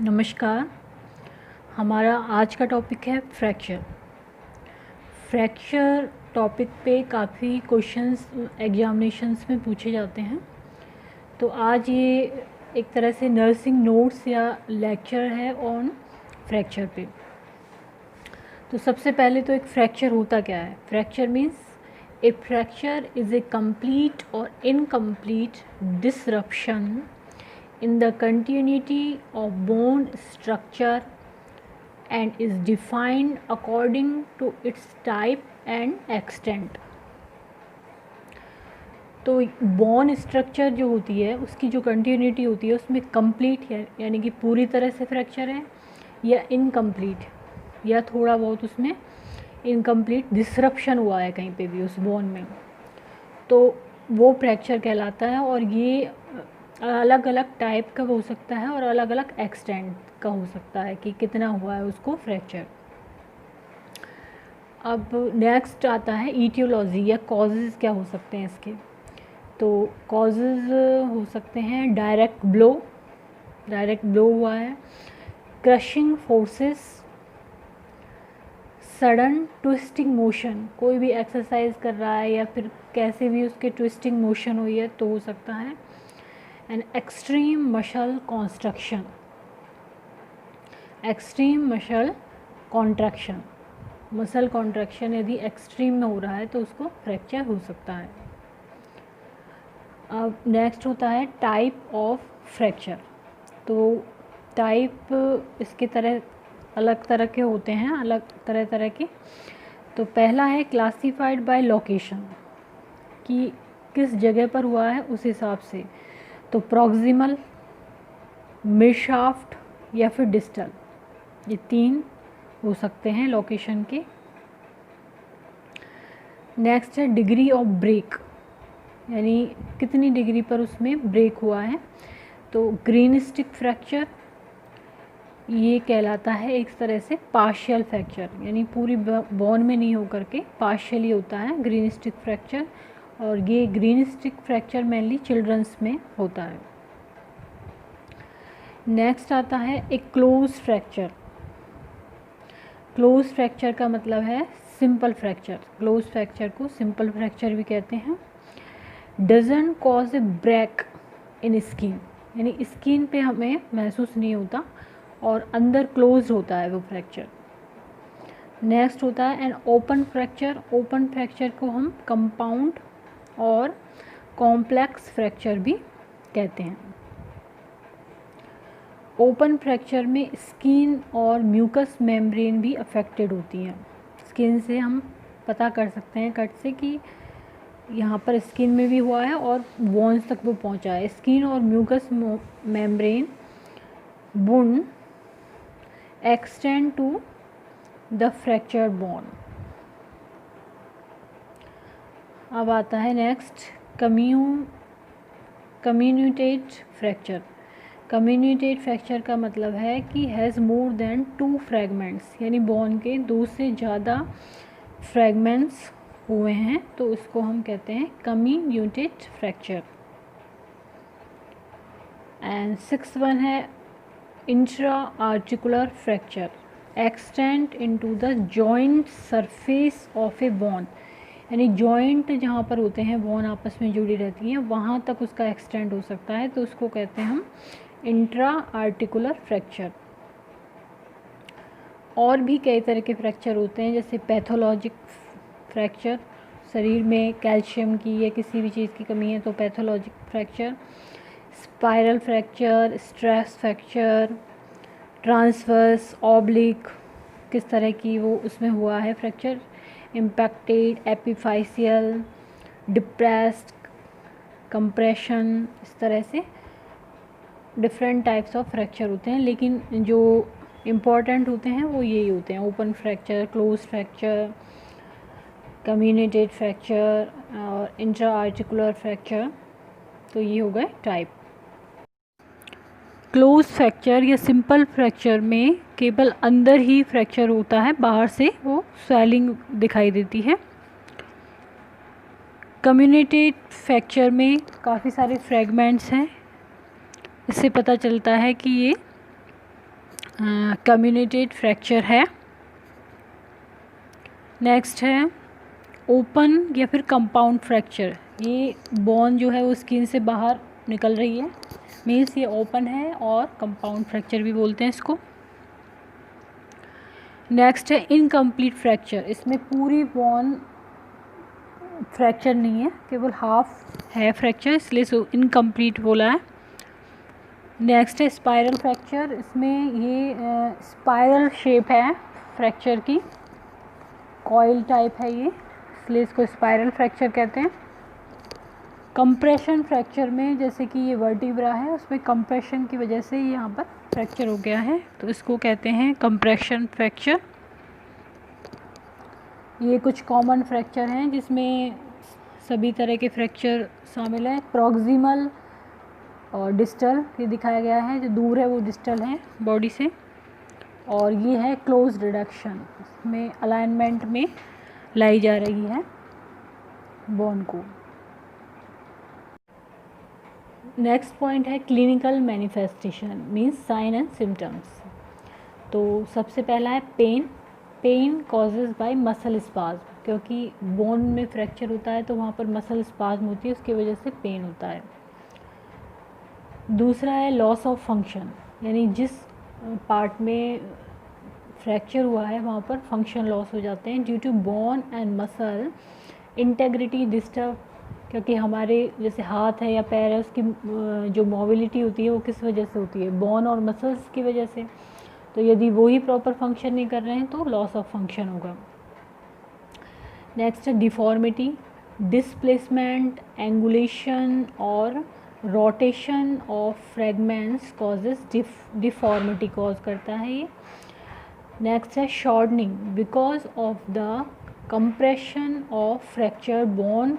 नमस्कार। हमारा आज का टॉपिक है फ्रैक्चर। फ्रैक्चर टॉपिक पे काफ़ी क्वेश्चंस एग्जामिनेशंस में पूछे जाते हैं। तो आज ये एक तरह से नर्सिंग नोट्स या लेक्चर है ऑन फ्रैक्चर पे। तो सबसे पहले तो एक फ्रैक्चर होता क्या है। Fracture means a fracture is a complete और incomplete disruption in the continuity of bone structure and is defined according to its type and extent। तो बोन स्ट्रक्चर जो होती है उसकी जो कंटिन्यूटी होती है उसमें कंप्लीट है यानी कि पूरी तरह से फ्रैक्चर है या इनकम्प्लीट या थोड़ा बहुत उसमें इनकम्प्लीट डिसरप्शन हुआ है कहीं पे भी उस बोन में, तो वो फ्रैक्चर कहलाता है। और ये अलग अलग टाइप का हो सकता है और अलग अलग एक्सटेंट का हो सकता है कि कितना हुआ है उसको फ्रैक्चर। अब नेक्स्ट आता है ईटियोलॉजी या कॉजेज़ क्या हो सकते हैं इसके। तो कॉजेज़ हो सकते हैं डायरेक्ट ब्लो हुआ है, crushing forces, sudden twisting motion, कोई भी एक्सरसाइज कर रहा है या फिर कैसे भी उसके ट्विस्टिंग मोशन हुई है तो हो सकता है। And extreme muscle construction, extreme muscle contraction, muscle contraction यदि एक्सट्रीम में हो रहा है तो उसको फ्रैक्चर हो सकता है। अब नेक्स्ट होता है टाइप ऑफ फ्रैक्चर। तो टाइप इसके तरह अलग तरह के होते हैं, अलग तरह तरह के। तो पहला है क्लासिफाइड बाय लोकेशन, कि किस जगह पर हुआ है उस हिसाब से। तो प्रॉक्सिमल, मिडशाफ्ट या फिर डिस्टल, ये 3 हो सकते हैं लोकेशन के। नेक्स्ट है डिग्री ऑफ ब्रेक, यानी कितनी डिग्री पर उसमें ब्रेक हुआ है। तो ग्रीन स्टिक फ्रैक्चर ये कहलाता है एक तरह से पार्शियल फ्रैक्चर, यानी पूरी बोन में नहीं होकर के पार्शियली होता है ग्रीन स्टिक फ्रैक्चर। और ये green stick fracture mainly children's में होता है। नेक्स्ट आता है एक क्लोज फ्रैक्चर। क्लोज फ्रैक्चर का मतलब है सिंपल फ्रैक्चर। क्लोज फ्रैक्चर को सिंपल फ्रैक्चर भी कहते हैं। Doesn't cause a break in skin, यानी स्किन पे हमें महसूस नहीं होता और अंदर क्लोज होता है वो फ्रैक्चर। नेक्स्ट होता है an open fracture. Open fracture को हम कंपाउंड और कॉम्प्लेक्स फ्रैक्चर भी कहते हैं। ओपन फ्रैक्चर में स्किन और म्यूकस मेम्ब्रेन भी अफेक्टेड होती हैं। स्किन से हम पता कर सकते हैं कट से कि यहाँ पर स्किन में भी हुआ है और बोन्स तक वो पहुँचा है। स्किन और mucous membrane wound extend to the fractured bone. अब आता है next comminuted fracture. Comminuted fracture का मतलब है कि हैज़ मोर देन 2 फ्रैगमेंट्स, यानी बोन के 2 से ज़्यादा फ्रैगमेंट्स हुए हैं तो इसको हम कहते हैं कम्युनिटेड फ्रैक्चर। एंड 6th वन है intra articular fracture, extend into the joint surface of A bone, यानी जॉइंट जहाँ पर होते हैं बोन आपस में जुड़ी रहती हैं वहाँ तक उसका एक्सटेंड हो सकता है तो उसको कहते हैं हम इंट्रा आर्टिकुलर फ्रैक्चर। और भी कई तरह के फ्रैक्चर होते हैं, जैसे पैथोलॉजिक फ्रैक्चर, शरीर में कैल्शियम की या किसी भी चीज़ की कमी है तो pathologic fracture. Spiral fracture, stress fracture, transverse, oblique, किस तरह की वो उसमें हुआ है फ्रैक्चर। इम्पैक्टेड, एपिफाइशियल, डिप्रेस्ड, कंप्रेशन, इस तरह से डिफरेंट टाइप्स ऑफ फ्रैक्चर होते हैं, लेकिन जो इम्पॉर्टेंट होते हैं वो यही होते हैं: open fracture, close fracture, comminuted fracture और इंट्रा आर्टिकुलर फ्रैक्चर। तो ये हो गए टाइप। क्लोज फ्रैक्चर या सिंपल फ्रैक्चर में केवल अंदर ही फ्रैक्चर होता है, बाहर से वो स्वेलिंग दिखाई देती है। कम्युनिटेड फ्रैक्चर में काफ़ी सारे फ्रैगमेंट्स हैं, इससे पता चलता है कि ये कम्युनिकेट फ्रैक्चर है। नेक्स्ट है ओपन या फिर कंपाउंड फ्रैक्चर। ये बोन जो है वो स्किन से बाहर निकल रही है, मीन्स ये ओपन है, और कंपाउंड फ्रैक्चर भी बोलते हैं इसको। नेक्स्ट है इनकम्प्लीट फ्रैक्चर। इसमें पूरी बोन फ्रैक्चर नहीं है, केवल हाफ है फ्रैक्चर, इसलिए सो इनकम्प्लीट बोला है। नेक्स्ट है स्पाइरल फ्रैक्चर। इसमें ये स्पाइरल शेप है फ्रैक्चर की, कॉइल टाइप है ये, इसलिए इसको स्पाइरल फ्रैक्चर कहते हैं। कंप्रेशन फ्रैक्चर में जैसे कि ये वर्टिब्रा है, उसमें कंप्रेशन की वजह से यहाँ पर फ्रैक्चर हो गया है, तो इसको कहते हैं कंप्रेशन फ्रैक्चर। ये कुछ कॉमन फ्रैक्चर हैं जिसमें सभी तरह के फ्रैक्चर शामिल हैं। प्रॉक्सिमल और डिस्टल ये दिखाया गया है, जो दूर है वो डिस्टल है बॉडी से। और ये है क्लोज रिडक्शन, इसमें अलाइनमेंट में लाई जा रही है बोन को। नेक्स्ट पॉइंट है clinical manifestation, means sign and symptoms. तो सबसे पहला है pain. Pain causes by muscle spasm, क्योंकि बोन में फ्रैक्चर होता है तो वहाँ पर मसल स्पाज्म होती है, उसकी वजह से पेन होता है। दूसरा है लॉस ऑफ फंक्शन, यानी जिस पार्ट में फ्रैक्चर हुआ है वहाँ पर फंक्शन लॉस हो जाते हैं due to bone and muscle integrity disturb, क्योंकि हमारे जैसे हाथ है या पैर है उसकी जो मोबिलिटी होती है वो किस वजह से होती है, बोन और मसल्स की वजह से। तो यदि वो ही प्रॉपर फंक्शन नहीं कर रहे हैं तो लॉस ऑफ फंक्शन होगा। नेक्स्ट है डिफॉर्मिटी, डिस्प्लेसमेंट, एंगुलेशन और rotation of fragments causes deformity cause करता है ये। नेक्स्ट है shortening, because of the compression of fracture bone,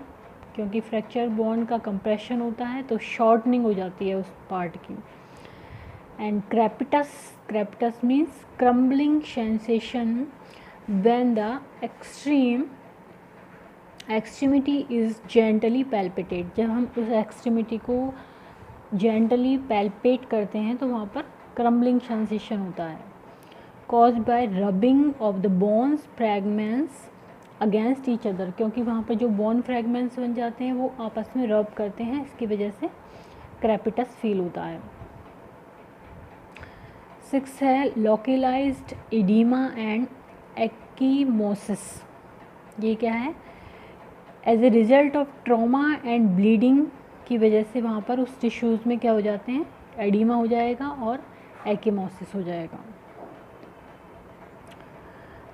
क्योंकि फ्रैक्चर बोन का कंप्रेशन होता है तो शॉर्टनिंग हो जाती है उस पार्ट की। And crepitus, crepitus means crumbling sensation when the extremity is gently palpated. जब हम उस एक्सट्रीमिटी को जेंटली पैल्पेट करते हैं तो वहाँ पर क्रम्बलिंग सेंसेशन होता है। Cause by rubbing of the bones fragments against each other, क्योंकि वहाँ पर जो बोन फ्रैगमेंट्स बन जाते हैं वो आपस में रब करते हैं, इसकी वजह से क्रेपिटस फील होता है। 6 है लोकलाइज्ड एडिमा एंड एक्कीमोसिस। ये क्या है? As a result of trauma and bleeding की वजह से वहाँ पर उस टिश्यूज़ में क्या हो जाते हैं, एडिमा हो जाएगा और एक्कीमोसिस हो जाएगा।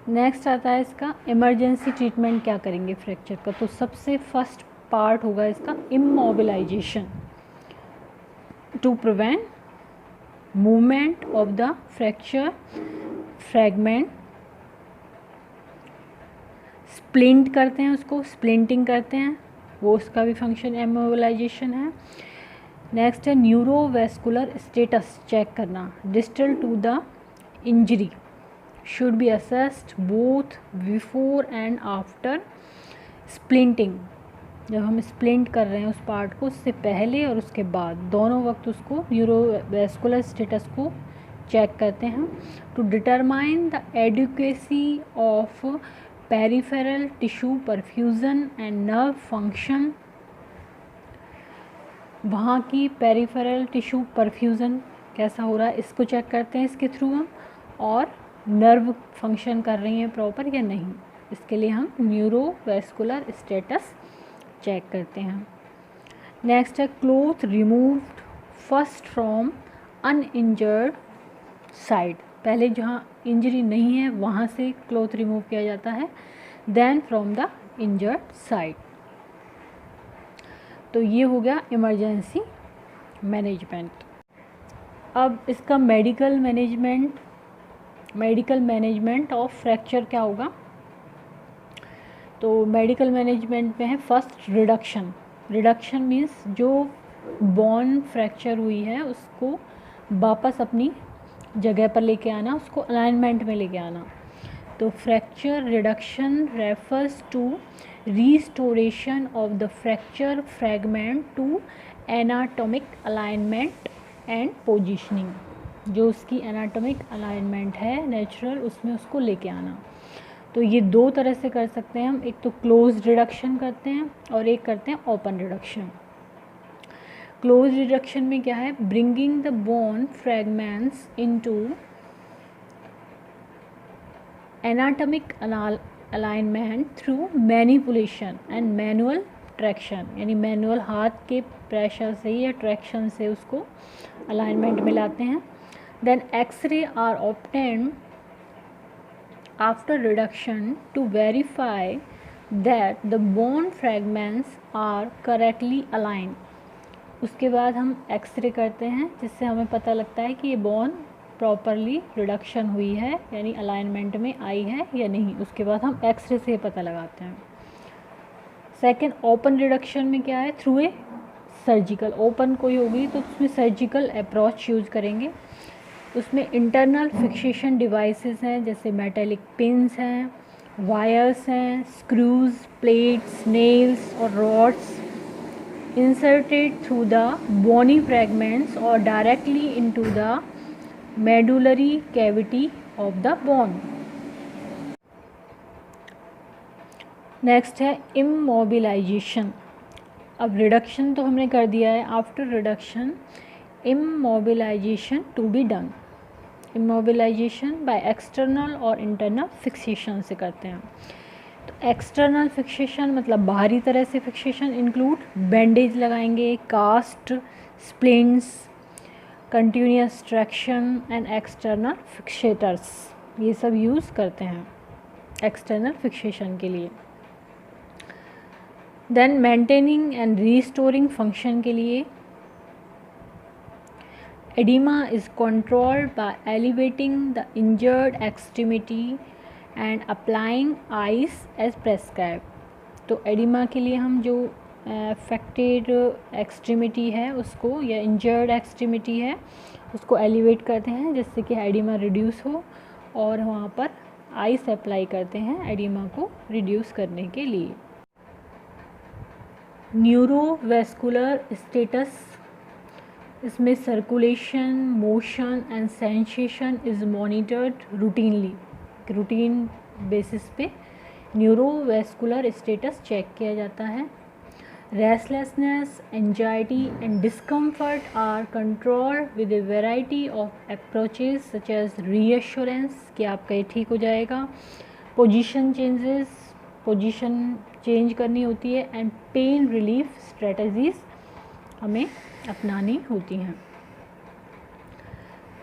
नेक्स्ट आता है इसका इमरजेंसी ट्रीटमेंट क्या करेंगे फ्रैक्चर का। तो सबसे फर्स्ट पार्ट होगा इसका immobilisation to prevent movement of the fracture fragment. Splint करते हैं उसको, स्प्लिंटिंग करते हैं, वो उसका भी फंक्शन इमोबिलाइजेशन है। नेक्स्ट है न्यूरोवेस्कुलर स्टेटस चेक करना, distal to the injury should be assessed both before and after splinting। जब हम स्प्लिंट कर रहे हैं उस पार्ट को, उससे पहले और उसके बाद दोनों वक्त उसको न्यूरोवेस्कुलर स्टेटस को चेक करते हैं to determine the adequacy of peripheral tissue perfusion and nerve function. वहाँ की पेरिफेरल टिश्यू परफ्यूजन कैसा हो रहा है इसको चेक करते हैं इसके थ्रू हम, और नर्व फंक्शन कर रही हैं प्रॉपर या नहीं, इसके लिए हम न्यूरोवेस्कुलर स्टेटस चेक करते हैं। नेक्स्ट है cloth removed first from uninjured side, पहले जहाँ इंजरी नहीं है वहाँ से क्लॉथ रिमूव किया जाता है, then from the injured side. तो ये हो गया इमरजेंसी मैनेजमेंट। अब इसका मेडिकल मैनेजमेंट ऑफ फ्रैक्चर क्या होगा। तो मेडिकल मैनेजमेंट में है फर्स्ट रिडक्शन मीन्स जो बोन फ्रैक्चर हुई है उसको वापस अपनी जगह पर लेके आना, उसको अलाइनमेंट में लेके आना। तो fracture reduction refers to restoration of the fracture fragment to anatomic alignment and positioning. जो उसकी एनाटॉमिक अलाइनमेंट है नेचुरल, उसमें उसको लेके आना। तो ये दो तरह से कर सकते हैं हम, एक तो क्लोज रिडक्शन करते हैं और एक करते हैं ओपन रिडक्शन। क्लोज रिडक्शन में क्या है, bringing the bone fragments into anatomic alignment through manipulation and manual traction, यानी मैनुअल हाथ के प्रेशर से या ट्रैक्शन से उसको अलाइनमेंट में लाते हैं। Then x ray are obtained after reduction to verify that the bone fragments are correctly aligned. उसके बाद हम एक्सरे करते हैं जिससे हमें पता लगता है कि ये बोन प्रॉपरली रिडक्शन हुई है, यानी अलाइनमेंट में आई है या नहीं। उसके बाद हम एक्सरे से पता लगाते हैं। सेकंड, ओपन रिडक्शन में क्या है, थ्रू ए सर्जिकल, ओपन कोई होगी तो उसमें सर्जिकल अप्रोच यूज़ करेंगे। उसमें इंटरनल फिक्सेशन डिवाइसेस हैं, जैसे मेटेलिक पिन्स हैं, वायर्स हैं, स्क्रूज, प्लेट्स, नेल्स और rods inserted through the bony fragments or directly into the medullary cavity of the bone. Next है immobilization। अब रिडक्शन तो हमने कर दिया है, after reduction immobilization to be done। immobilization by external और internal fixation से करते हैं। तो एक्सटर्नल फिक्सेशन मतलब बाहरी तरह से फिक्सेशन इंक्लूड बैंडेज लगाएंगे, cast, splints, continuous traction and external fixators, ये सब यूज़ करते हैं एक्सटर्नल फिक्सेशन के लिए। Then maintaining and restoring function के लिए edema is controlled by elevating the injured extremity and applying ice as prescribe. तो एडिमा के लिए हम जो अफेक्टेड एक्सट्रीमिटी है उसको, या इंजर्ड एक्सट्रीमिटी है उसको एलिवेट करते हैं जिससे कि एडिमा रिड्यूस हो, और वहाँ पर आइस अप्लाई करते हैं एडिमा को रिड्यूस करने के लिए। न्यूरोवेस्कुलर स्टेटस, इसमें circulation, motion and sensation is monitored routinely, routine basis पे न्यूरोवेस्कुलर स्टेटस चेक किया जाता है। Restlessness, anxiety and discomfort are controlled with a variety of approaches such as reassurance कि आपका ये ठीक हो जाएगा, पोजीशन चेंजेस, पोजीशन चेंज करनी होती है, एंड पेन रिलीफ स्ट्रेटजीज हमें अपनानी होती हैं।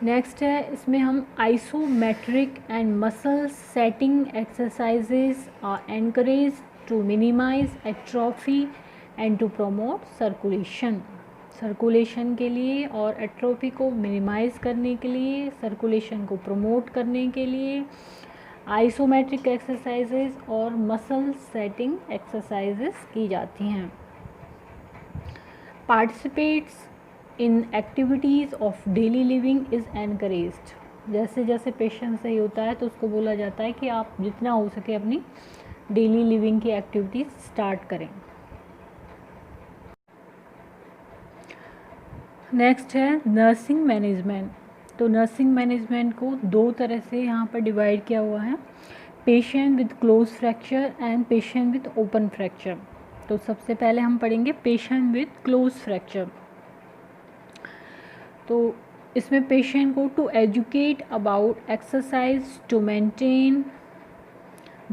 नेक्स्ट है, इसमें हम isometric and muscle setting exercises are encourage to minimize atrophy and to promote circulation. Circulation के लिए और एट्रोफी को मिनिमाइज करने के लिए, सर्कुलेशन को प्रमोट करने के लिए आइसोमेट्रिक एक्सरसाइजेज और मसल सेटिंग एक्सरसाइजेज की जाती हैं। Participates in activities of daily living is encouraged. जैसे जैसे पेशेंट सही होता है तो उसको बोला जाता है कि आप जितना हो सके अपनी डेली लिविंग की एक्टिविटीज़ स्टार्ट करें। नेक्स्ट है नर्सिंग मैनेजमेंट। तो नर्सिंग मैनेजमेंट को दो तरह से यहाँ पर डिवाइड किया हुआ है, patient with close fracture and patient with open fracture. तो सबसे पहले हम पढ़ेंगे पेशेंट विद क्लोज फ्रैक्चर। तो इसमें पेशेंट को to educate about exercise to maintain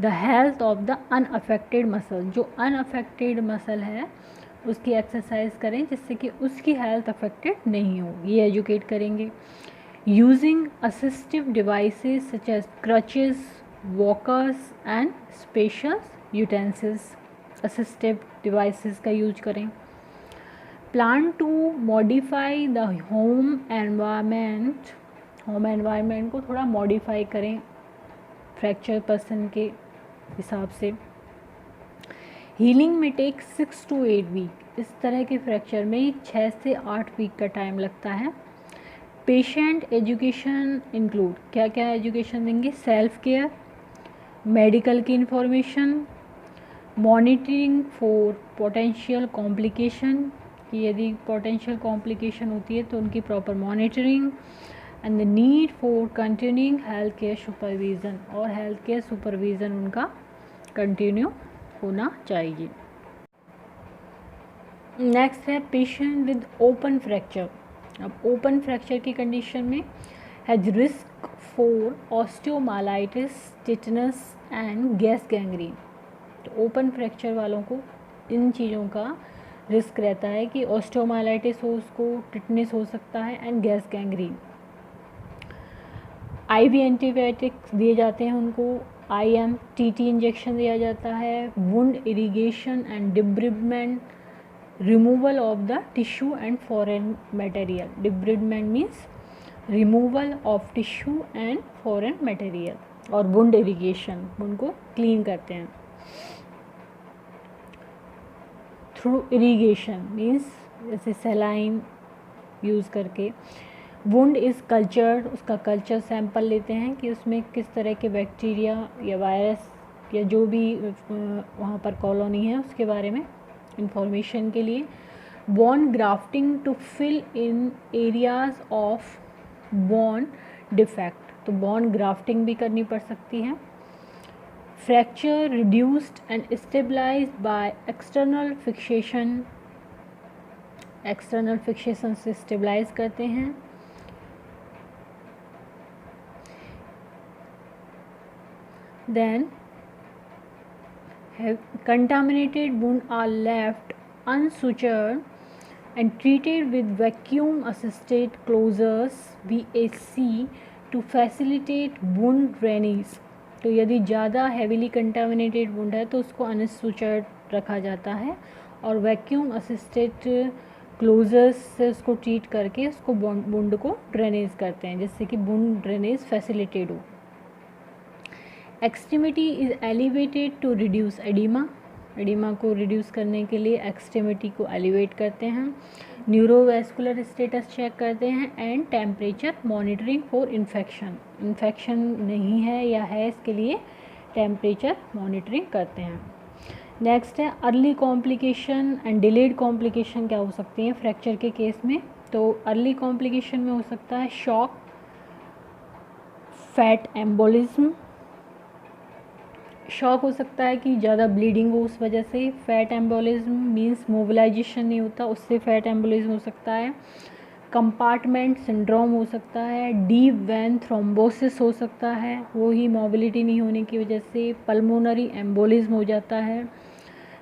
the health of the unaffected muscle. जो अनअफेक्टेड मसल है उसकी एक्सरसाइज करें जिससे कि उसकी हेल्थ अफेक्टेड नहीं हो, ये एजुकेट करेंगे। Using assistive devices such as crutches, walkers and special utensils, assistive devices का यूज करें। Plan to modify the home environment, home environment को थोड़ा मॉडिफाई करें फ्रैक्चर पर्सन के हिसाब से। हीलिंग में टेक 6 to 8 वीक। इस तरह के फ्रैक्चर में 6 से 8 वीक का टाइम लगता है। पेशेंट एजुकेशन इंक्लूड, क्या क्या एजुकेशन देंगे, सेल्फ केयर, मेडिकल की information, monitoring for potential complication कि यदि पोटेंशियल कॉम्प्लिकेशन होती है तो उनकी proper monitoring, and the need for continuing health care supervision, और हेल्थ केयर सुपरविज़न उनका कंटिन्यू होना चाहिए। नेक्स्ट है पेशेंट विद ओपन फ्रैक्चर। अब ओपन फ्रैक्चर की कंडीशन में has risk for osteomyelitis, tetanus and gas gangrene. तो ओपन फ्रैक्चर वालों को इन चीज़ों का रिस्क रहता है कि ऑस्टियोमाइलाइटिस हो, उसको टिटनेस हो सकता है and gas gangrene. IV antibiotics दिए जाते हैं उनको, IM TT इंजेक्शन दिया जाता है, wound irrigation and debridement, removal of the tissue and foreign material. Debridement means removal of tissue and foreign material, और वुंड इरिगेशन, वुंड को क्लीन करते हैं थ्रू इरिगेशन मीन्स जैसे सलाइन यूज़ करके। Wound is cultured, उसका culture sample लेते हैं कि उसमें किस तरह के बैक्टीरिया या वायरस या जो भी वहाँ पर कॉलोनी है उसके बारे में इंफॉर्मेशन के लिए। Bone grafting to fill in areas of bone defect, तो बोन ग्राफ्टिंग भी करनी पड़ सकती है। Fracture reduced and stabilized by external fixation, external fixation से स्टेबलाइज करते हैं। Then contaminated wounds are left unsutured and treated with vacuum assisted closures VAC to facilitate wound drainage। तो यदि ज़्यादा हेविली कंटामिनेटेड वुंड है तो उसको अनसुचर्ड रखा जाता है और वैक्यूम असिस्टेड क्लोजर्स से उसको ट्रीट करके उसको वुंड को ड्रेनेज करते हैं जिससे कि वुंड ड्रेनेज फैसिलिटेड हो। Extremity is elevated to reduce edema, edema को रिड्यूस करने के लिए एक्सट्रीमिटी को एलिवेट करते हैं। न्यूरोवेस्कुलर स्टेटस चेक करते हैं and temperature monitoring for infection, infection नहीं है या है इसके लिए टेम्परेचर मॉनिटरिंग करते हैं। नेक्स्ट है early complication and delayed complication क्या हो सकती हैं फ्रैक्चर के केस में। तो अर्ली कॉम्प्लिकेशन में हो सकता है शॉक, फैट एम्बोलिज्म, शॉक हो सकता है कि ज़्यादा ब्लीडिंग हो उस वजह से। फैट एम्बोलिज्म मींस मोबिलाइजेशन नहीं होता, उससे फैट एम्बोलिज्म हो सकता है। कंपार्टमेंट सिंड्रोम हो सकता है। डीप वेन थ्रोम्बोसिस हो सकता है, वो ही मोबिलिटी नहीं होने की वजह से पल्मोनरी एम्बोलिज्म हो जाता है।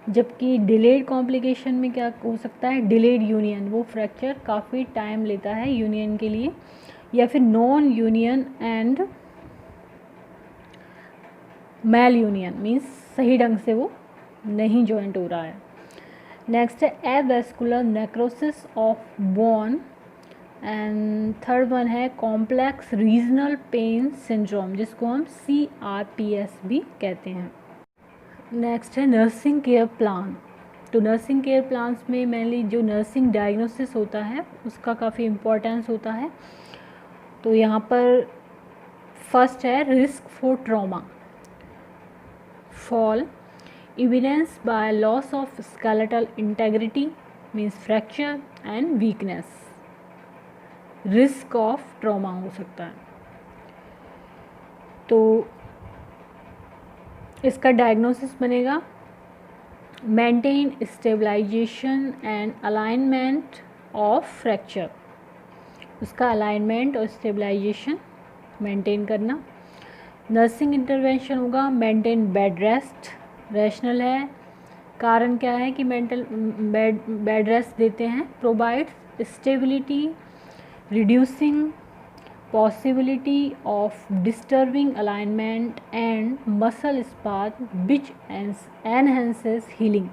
जबकि डिलेड कॉम्प्लिकेशन में क्या हो सकता है, डिलेड यूनियन, वो फ्रैक्चर काफ़ी टाइम लेता है यूनियन के लिए, या फिर non union and malunion means सही ढंग से वो नहीं जॉइंट हो रहा है। नेक्स्ट है avascular necrosis of bone and third one है कॉम्प्लेक्स रीजनल पेन सिंड्रोम जिसको हम CRPS भी कहते हैं। नेक्स्ट है नर्सिंग केयर प्लान। तो नर्सिंग केयर प्लान्स में मेनली जो नर्सिंग डायग्नोसिस होता है उसका काफ़ी इम्पोर्टेंस होता है। तो यहाँ पर फर्स्ट है risk for trauma, fall, evidence by loss of skeletal integrity means fracture and weakness, risk of trauma हो सकता है। तो इसका डायग्नोसिस बनेगा maintain stabilization and alignment of fracture, उसका अलाइनमेंट और स्टेबलाइजेशन मेंटेन करना। नर्सिंग इंटरवेंशन होगा मेंटेन बेड रेस्ट, रैशनल है, कारण क्या है कि मेंटल बेड रेस्ट देते हैं। Provide stability, reducing possibility of disturbing alignment and muscle spasm which enhances healing,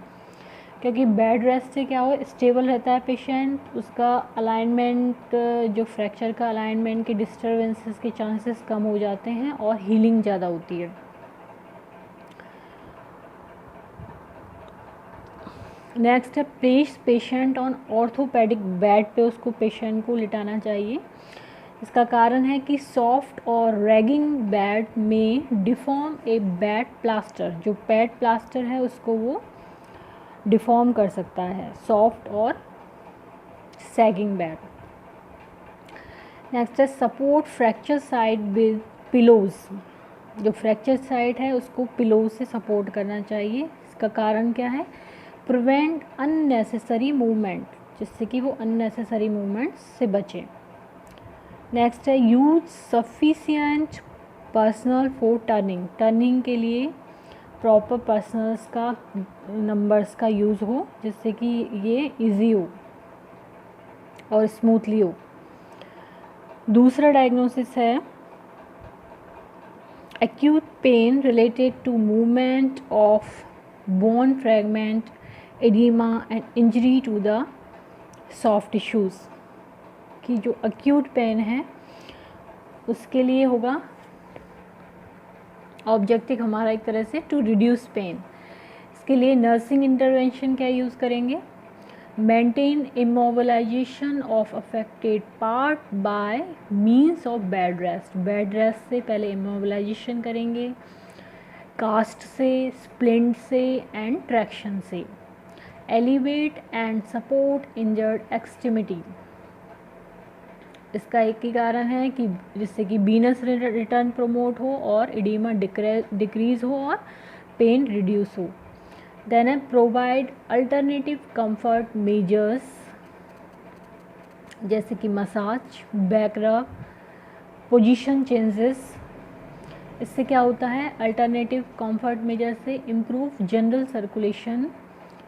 क्योंकि बेड रेस्ट से क्या हो, स्टेबल रहता है पेशेंट, उसका अलाइनमेंट जो फ्रैक्चर का अलाइनमेंट के डिस्टर्बेंसेस के चांसेस कम हो जाते हैं और हीलिंग ज़्यादा होती है। नेक्स्ट है place patient on orthopaedic bed पे उसको पेशेंट को लिटाना चाहिए। इसका कारण है कि सॉफ्ट और रैगिंग बेड में डिफॉर्म ए बेड प्लास्टर, जो बेड प्लास्टर है उसको वो डिफॉर्म कर सकता है, सॉफ्ट और सैगिंग बेड। नेक्स्ट है support fracture site with pillows. जो फ्रैक्चर साइट है उसको पिलो से सपोर्ट करना चाहिए। इसका कारण क्या है? प्रिवेंट अननेसेसरी मूवमेंट, जिससे कि वो अननेसेसरी मूवमेंट से बचे। नेक्स्ट है use sufficient personal for turning. Turning के लिए प्रॉपर पर्सनल्स का नंबर्स का यूज़ हो, जिससे कि ये इजी हो और स्मूथली हो। दूसरा डायग्नोसिस है acute pain related to movement of bone fragment, edema and injury to the soft tissues। कि जो acute pain है उसके लिए होगा ऑब्जेक्टिव हमारा एक तरह से टू रिड्यूस पेन। इसके लिए नर्सिंग इंटरवेंशन क्या यूज़ करेंगे? Maintain immobilization of affected part by means of bed rest. Bed rest से पहले इमोबिलाइजेशन करेंगे, कास्ट से, स्प्लिंट से एंड ट्रैक्शन से। Elevate and support injured extremity. इसका एक ही कारण है कि जिससे कि वीनस रिटर्न प्रमोट हो और एडिमा डिक्रीज हो और पेन रिड्यूस हो। देन है प्रोवाइड अल्टरनेटिव कंफर्ट मेजर्स, जैसे कि मसाज, बैक रब, पोजीशन चेंजेस। इससे क्या होता है? अल्टरनेटिव कंफर्ट मेजर से इम्प्रूव जनरल सर्कुलेशन,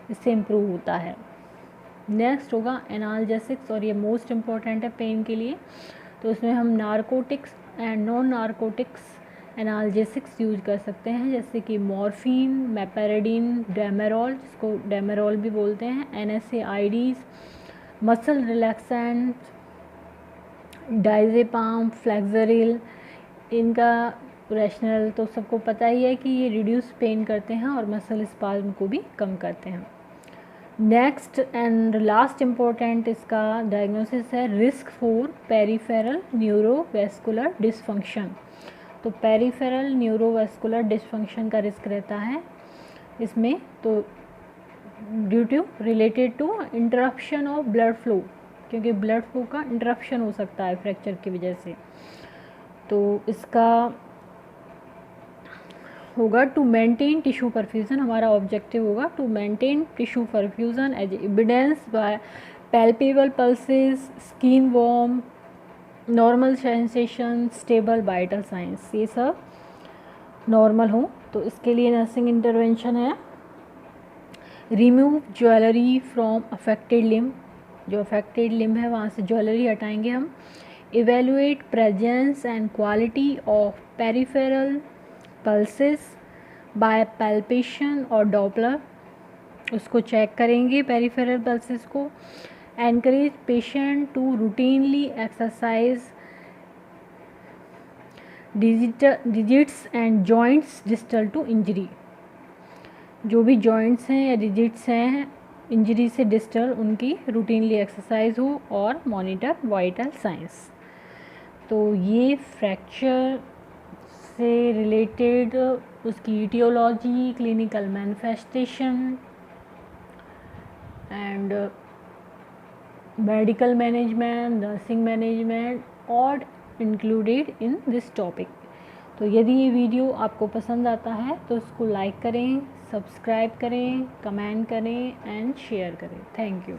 इससे इम्प्रूव होता है। नेक्स्ट होगा एनाल्जेसिक्स, और ये मोस्ट इम्पॉर्टेंट है पेन के लिए। तो इसमें हम narcotics and non narcotics analgesics use कर सकते हैं, जैसे कि मॉर्फिन, मेपेरेडिन, डेमेरोल, जिसको डेमेरोल भी बोलते हैं, NSAIDs, मसल रिलैक्सेंट, डाइजेपाम, फ्लेक्सरिल। इनका रैशनल तो सबको पता ही है कि ये रिड्यूस पेन करते हैं और मसल स्पाज्म को भी कम करते हैं। नेक्स्ट एंड लास्ट इम्पोर्टेंट इसका डायग्नोसिस है risk for peripheral neurovascular dysfunction. तो पेरिफेरल न्यूरोवेस्कुलर डिसफंक्शन का रिस्क रहता है इसमें, तो due to related to interruption of blood flow, क्योंकि ब्लड फ्लो का इंटरप्शन हो सकता है फ्रैक्चर की वजह से। तो इसका होगा टू मेंटेन टिश्यू परफ्यूज़न। हमारा ऑब्जेक्टिव होगा to maintain tissue perfusion as evidence by palpable pulses, skin warm, normal sensation, stable vital signs. ये सब नॉर्मल हो तो इसके लिए नर्सिंग इंटरवेंशन है remove jewellery from affected limb. जो अफेक्टेड लिम्ब है वहाँ से ज्वेलरी हटाएंगे हम। Evaluate presence and quality of peripheral pulses by palpation और डॉपलर, उसको चेक करेंगे पेरिफेरल पल्सेस को। Encourage patient to routinely exercise digits and joints distal to injury. जो भी जॉइंट्स हैं या डिजिट्स हैं इंजरी से डिस्टल, उनकी रूटीनली एक्सरसाइज हो और मॉनिटर वाइटल साइंस। तो ये फ्रैक्चर से रिलेटेड उसकी etiology, clinical manifestation and medical management, nursing management और इंक्लूडेड इन दिस टॉपिक। तो यदि ये वीडियो आपको पसंद आता है तो इसको लाइक करें, सब्सक्राइब करें, कमेंट करें एंड शेयर करें। Thank you.